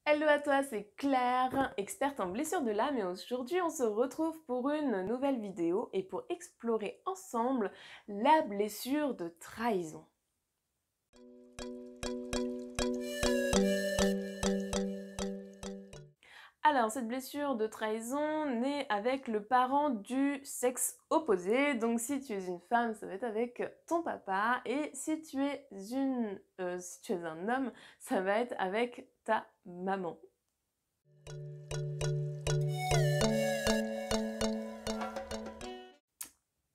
Hello à toi, c'est Claire, experte en blessures de l'âme et aujourd'hui on se retrouve pour une nouvelle vidéo et pour explorer ensemble la blessure de trahison. Alors cette blessure de trahison naît avec le parent du sexe opposé, donc si tu es une femme ça va être avec ton papa et si tu es un homme ça va être avec ta maman.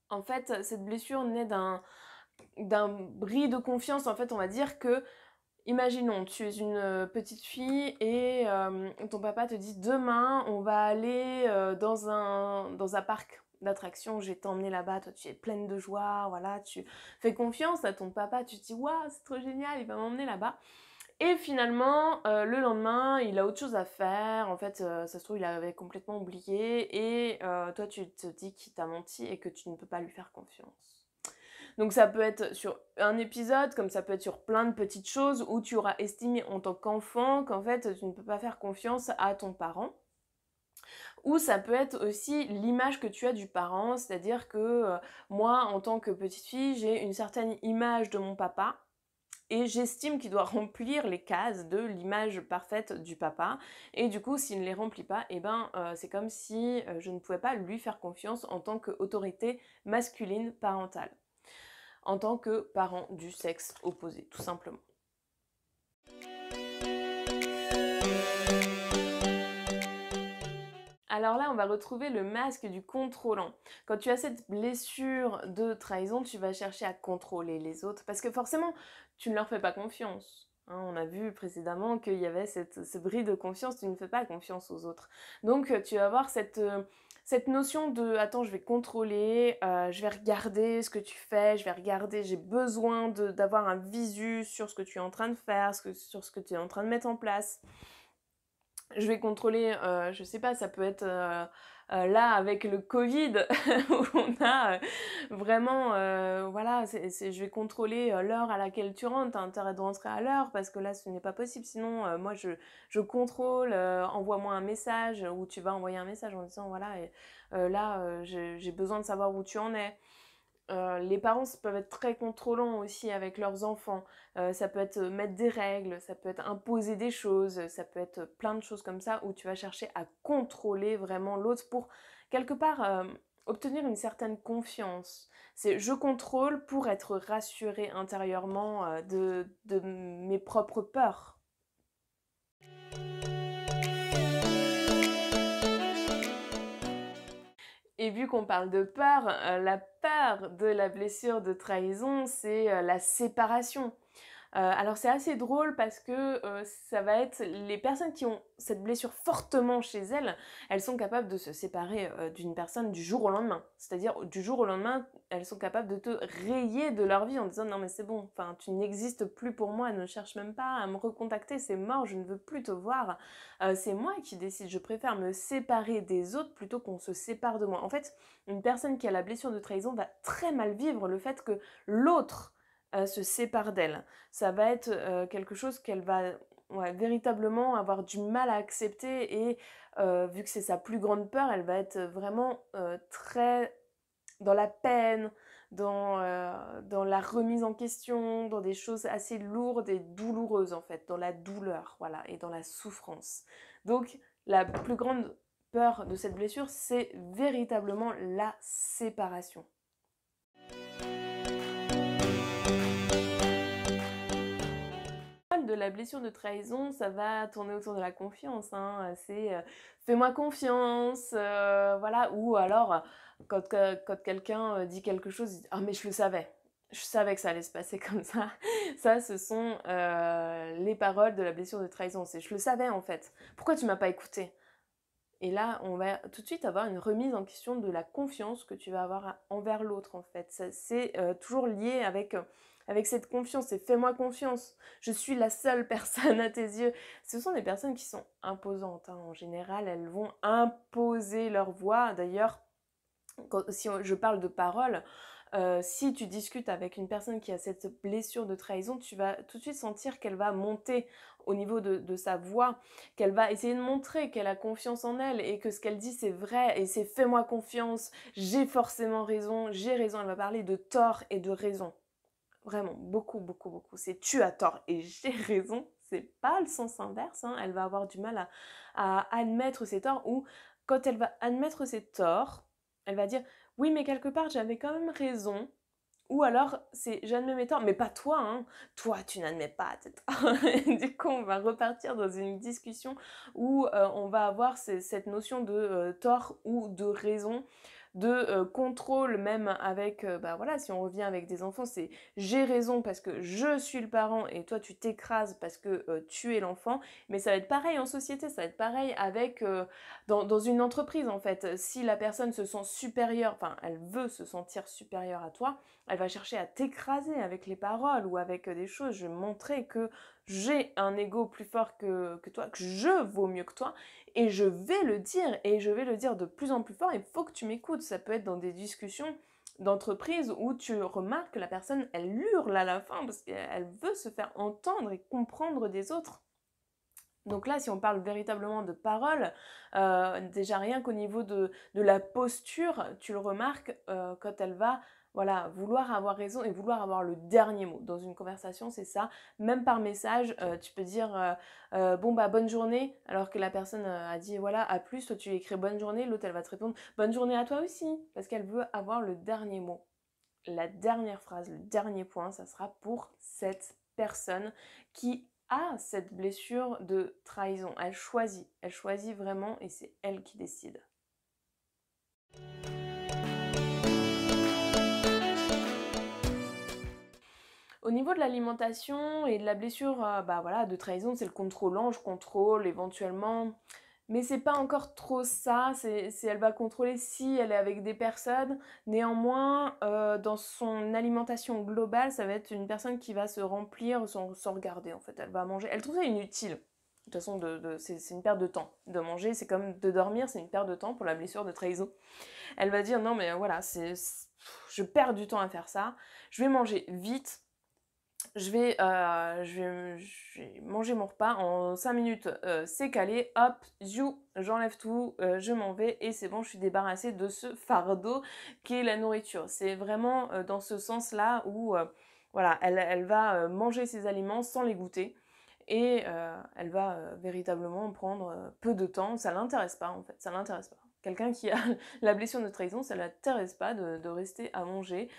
En fait, cette blessure naît d'un bris de confiance. En fait, on va dire que, imaginons, tu es une petite fille et ton papa te dit demain, on va aller dans un parc d'attractions, je vais t'emmener là-bas, toi tu es pleine de joie, voilà, tu fais confiance à ton papa, tu te dis waouh, c'est trop génial, il va m'emmener là-bas. Et finalement, le lendemain, il a autre chose à faire. En fait, ça se trouve, il avait complètement oublié. Et toi, tu te dis qu'il t'a menti et que tu ne peux pas lui faire confiance. Donc ça peut être sur un épisode, comme ça peut être sur plein de petites choses où tu auras estimé en tant qu'enfant qu'en fait, tu ne peux pas faire confiance à ton parent. Ou ça peut être aussi l'image que tu as du parent, c'est-à-dire que moi, en tant que petite fille, j'ai une certaine image de mon papa et j'estime qu'il doit remplir les cases de l'image parfaite du papa. Et du coup, s'il ne les remplit pas, eh ben, c'est comme si je ne pouvais pas lui faire confiance en tant qu'autorité masculine parentale, en tant que parent du sexe opposé, tout simplement. Alors là, on va retrouver le masque du contrôlant. Quand tu as cette blessure de trahison, tu vas chercher à contrôler les autres parce que forcément, tu ne leur fais pas confiance. Hein, on a vu précédemment qu'il y avait ce bris de confiance, tu ne fais pas confiance aux autres. Donc tu vas avoir cette notion de attends, je vais contrôler, je vais regarder ce que tu fais, je vais regarder, j'ai besoin d'avoir un visu sur ce que tu es en train de faire, sur ce que tu es en train de mettre en place. Je vais contrôler, je sais pas, ça peut être là avec le Covid où on a vraiment, voilà, je vais contrôler l'heure à laquelle tu rentres, tu as intérêt de rentrer à l'heure parce que là ce n'est pas possible, sinon moi je contrôle, envoie-moi un message ou tu vas envoyer un message en disant voilà, là j'ai besoin de savoir où tu en es. Les parents peuvent être très contrôlants aussi avec leurs enfants. Ça peut être mettre des règles, ça peut être imposer des choses, ça peut être plein de choses comme ça où tu vas chercher à contrôler vraiment l'autre pour quelque part obtenir une certaine confiance. C'est je contrôle pour être rassurée intérieurement de mes propres peurs. Et vu qu'on parle de peur, la peur de la blessure de trahison, c'est la séparation. Alors c'est assez drôle parce que ça va être les personnes qui ont cette blessure fortement chez elles, elles sont capables de se séparer d'une personne du jour au lendemain. C'est-à-dire du jour au lendemain, elles sont capables de te rayer de leur vie en disant non mais c'est bon, enfin tu n'existes plus pour moi, ne cherche même pas à me recontacter, c'est mort, je ne veux plus te voir. C'est moi qui décide, je préfère me séparer des autres plutôt qu'on se sépare de moi. En fait, une personne qui a la blessure de trahison va très mal vivre le fait que l'autre se sépare d'elle. Ça va être quelque chose qu'elle va véritablement avoir du mal à accepter et vu que c'est sa plus grande peur, elle va être vraiment très dans la peine, dans la remise en question, dans des choses assez lourdes et douloureuses en fait, dans la douleur, voilà, et dans la souffrance. Donc la plus grande peur de cette blessure, c'est véritablement la séparation. De la blessure de trahison, ça va tourner autour de la confiance, hein. C'est fais-moi confiance, voilà. Ou alors, quand quelqu'un dit quelque chose, il dit ah mais je savais que ça allait se passer comme ça. Ça, ce sont les paroles de la blessure de trahison. C'est je le savais en fait. Pourquoi tu m'as pas écouté? Et là, on va tout de suite avoir une remise en question de la confiance que tu vas avoir envers l'autre, en fait. C'est toujours lié avec cette confiance. C'est fais-moi confiance. Je suis la seule personne à tes yeux. Ce sont des personnes qui sont imposantes, hein. En général, elles vont imposer leur voix. D'ailleurs, si je parle de parole, si tu discutes avec une personne qui a cette blessure de trahison, tu vas tout de suite sentir qu'elle va monter au niveau de sa voix, qu'elle va essayer de montrer qu'elle a confiance en elle et que ce qu'elle dit c'est vrai et c'est fais-moi confiance, j'ai forcément raison, j'ai raison. Elle va parler de tort et de raison. Vraiment, beaucoup, beaucoup, beaucoup. C'est tu as tort et j'ai raison. C'est pas le sens inverse, hein. Elle va avoir du mal à admettre ses torts ou quand elle va admettre ses torts, elle va dire oui, mais quelque part j'avais quand même raison. Ou alors, c'est j'admets mes torts, mais pas toi, hein. Toi, tu n'admets pas tes torts. Du coup, on va repartir dans une discussion où on va avoir cette notion de tort ou de raison, de contrôle même avec, bah voilà, si on revient avec des enfants, c'est j'ai raison parce que je suis le parent et toi tu t'écrases parce que tu es l'enfant. Mais ça va être pareil en société, ça va être pareil avec dans une entreprise en fait. Si la personne se sent supérieure, enfin elle veut se sentir supérieure à toi, elle va chercher à t'écraser avec les paroles ou avec des choses. Je vais montrer que j'ai un ego plus fort que toi, que je vaux mieux que toi, et je vais le dire, et je vais le dire de plus en plus fort. Il faut que tu m'écoutes. Ça peut être dans des discussions d'entreprise où tu remarques que la personne, elle hurle à la fin parce qu'elle veut se faire entendre et comprendre des autres. Donc là, si on parle véritablement de paroles, déjà rien qu'au niveau de la posture, tu le remarques quand elle va voilà, vouloir avoir raison et vouloir avoir le dernier mot. Dans une conversation, c'est ça. Même par message, tu peux dire bon bah bonne journée, alors que la personne a dit voilà à plus, toi tu écris bonne journée, l'autre elle va te répondre bonne journée à toi aussi, parce qu'elle veut avoir le dernier mot. La dernière phrase, le dernier point, ça sera pour cette personne qui a cette blessure de trahison. Elle choisit vraiment et c'est elle qui décide. Au niveau de l'alimentation et de la blessure bah voilà, de trahison, c'est le contrôlant, je contrôle éventuellement. Mais c'est pas encore trop ça, elle va contrôler si elle est avec des personnes. Néanmoins, dans son alimentation globale, ça va être une personne qui va se remplir sans regarder en fait. Elle va manger, elle trouve ça inutile. De toute façon, c'est une perte de temps. De manger, c'est comme de dormir, c'est une perte de temps pour la blessure de trahison. Elle va dire non mais voilà, je perds du temps à faire ça, je vais manger vite, je vais manger mon repas en 5 minutes, c'est calé, hop, j'enlève tout, je m'en vais et c'est bon, je suis débarrassée de ce fardeau qui est la nourriture. C'est vraiment dans ce sens-là où voilà, elle va manger ses aliments sans les goûter et elle va véritablement prendre peu de temps. Ça l'intéresse pas en fait, ça l'intéresse pas. Quelqu'un qui a la blessure de trahison, ça ne l'intéresse pas de rester à manger.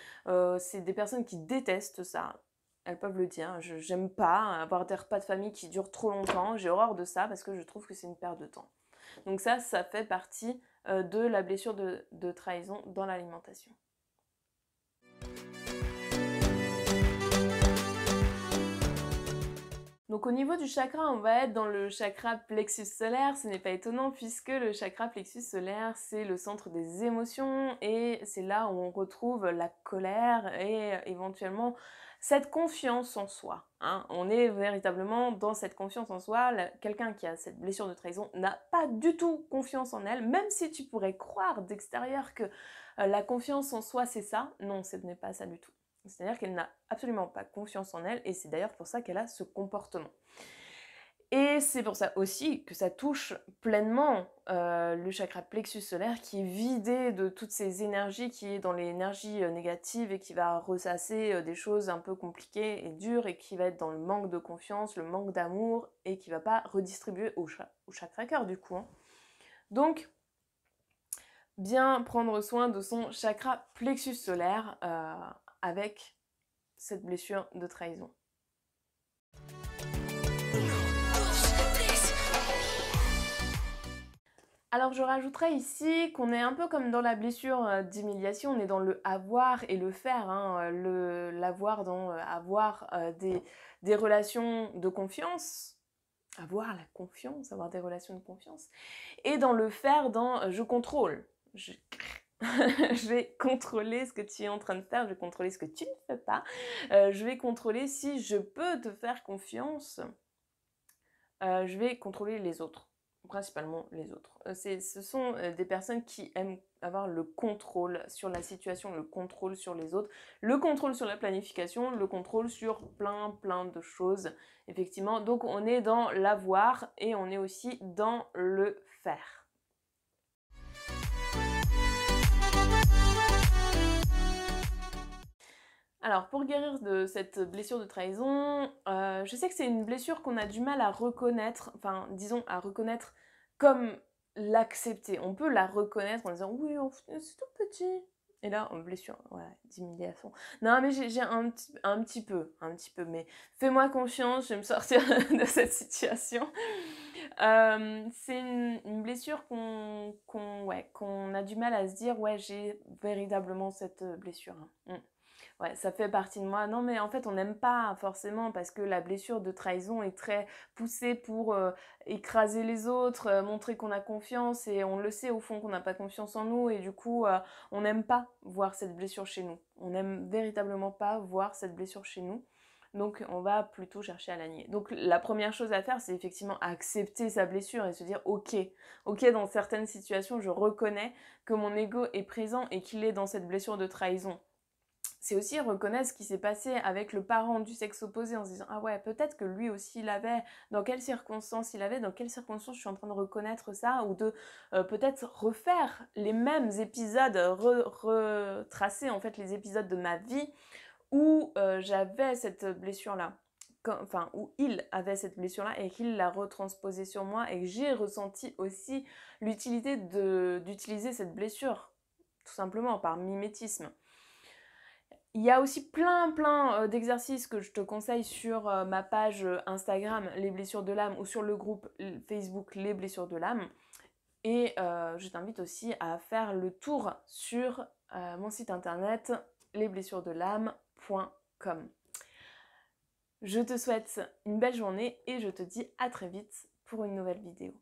C'est des personnes qui détestent ça. Elles peuvent le dire, j'aime pas avoir des repas de famille qui durent trop longtemps, j'ai horreur de ça parce que je trouve que c'est une perte de temps. Donc ça fait partie de la blessure de trahison dans l'alimentation. Donc au niveau du chakra, on va être dans le chakra plexus solaire, ce n'est pas étonnant puisque le chakra plexus solaire, c'est le centre des émotions et c'est là où on retrouve la colère et éventuellement cette confiance en soi. Hein. On est véritablement dans cette confiance en soi. Quelqu'un qui a cette blessure de trahison n'a pas du tout confiance en elle, même si tu pourrais croire d'extérieur que la confiance en soi c'est ça. Non, ce n'est pas ça du tout. C'est-à-dire qu'elle n'a absolument pas confiance en elle et c'est d'ailleurs pour ça qu'elle a ce comportement. Et c'est pour ça aussi que ça touche pleinement le chakra plexus solaire qui est vidé de toutes ces énergies, qui est dans les énergies négatives et qui va ressasser des choses un peu compliquées et dures et qui va être dans le manque de confiance, le manque d'amour et qui va pas redistribuer au chakra cœur du coup. Hein. Donc, bien prendre soin de son chakra plexus solaire avec cette blessure de trahison. Alors je rajouterais ici qu'on est un peu comme dans la blessure d'humiliation, on est dans le avoir et le faire, hein, l'avoir dans avoir des relations de confiance, avoir la confiance, avoir des relations de confiance, et dans le faire dans je contrôle. Je vais contrôler ce que tu es en train de faire, je vais contrôler ce que tu ne fais pas, je vais contrôler si je peux te faire confiance, je vais contrôler les autres. principalement les autres. Ce sont des personnes qui aiment avoir le contrôle sur la situation, le contrôle sur les autres, le contrôle sur la planification, le contrôle sur plein de choses, effectivement. Donc on est dans l'avoir et on est aussi dans le faire. Alors, pour guérir de cette blessure de trahison, je sais que c'est une blessure qu'on a du mal à reconnaître, enfin, disons, à reconnaître comme l'accepter. On peut la reconnaître en disant oui, c'est tout petit. Et là, blessure, voilà, d'humiliation. Non, mais j'ai un petit peu, mais fais-moi confiance, je vais me sortir de cette situation. C'est une blessure qu'on a du mal à se dire, ouais, j'ai véritablement cette blessure. Hein. Ouais, ça fait partie de moi. Non, mais en fait, on n'aime pas forcément parce que la blessure de trahison est très poussée pour écraser les autres, montrer qu'on a confiance et on le sait au fond qu'on n'a pas confiance en nous et du coup, on n'aime pas voir cette blessure chez nous. On n'aime véritablement pas voir cette blessure chez nous. Donc, on va plutôt chercher à la nier. Donc, la première chose à faire, c'est effectivement accepter sa blessure et se dire, ok, dans certaines situations, je reconnais que mon ego est présent et qu'il est dans cette blessure de trahison. C'est aussi reconnaître ce qui s'est passé avec le parent du sexe opposé en se disant « Ah ouais, peut-être que lui aussi il avait, dans quelles circonstances il avait, dans quelles circonstances je suis en train de reconnaître ça » ou de peut-être refaire les mêmes épisodes, retracer en fait les épisodes de ma vie où j'avais cette blessure-là. Enfin, où il avait cette blessure-là et qu'il l'a retransposée sur moi et que j'ai ressenti aussi l'utilité d'utiliser cette blessure, tout simplement par mimétisme. Il y a aussi plein d'exercices que je te conseille sur ma page Instagram Les Blessures de l'âme ou sur le groupe Facebook Les Blessures de l'âme. Et je t'invite aussi à faire le tour sur mon site internet lesblessuresdelame.com. Je te souhaite une belle journée et je te dis à très vite pour une nouvelle vidéo.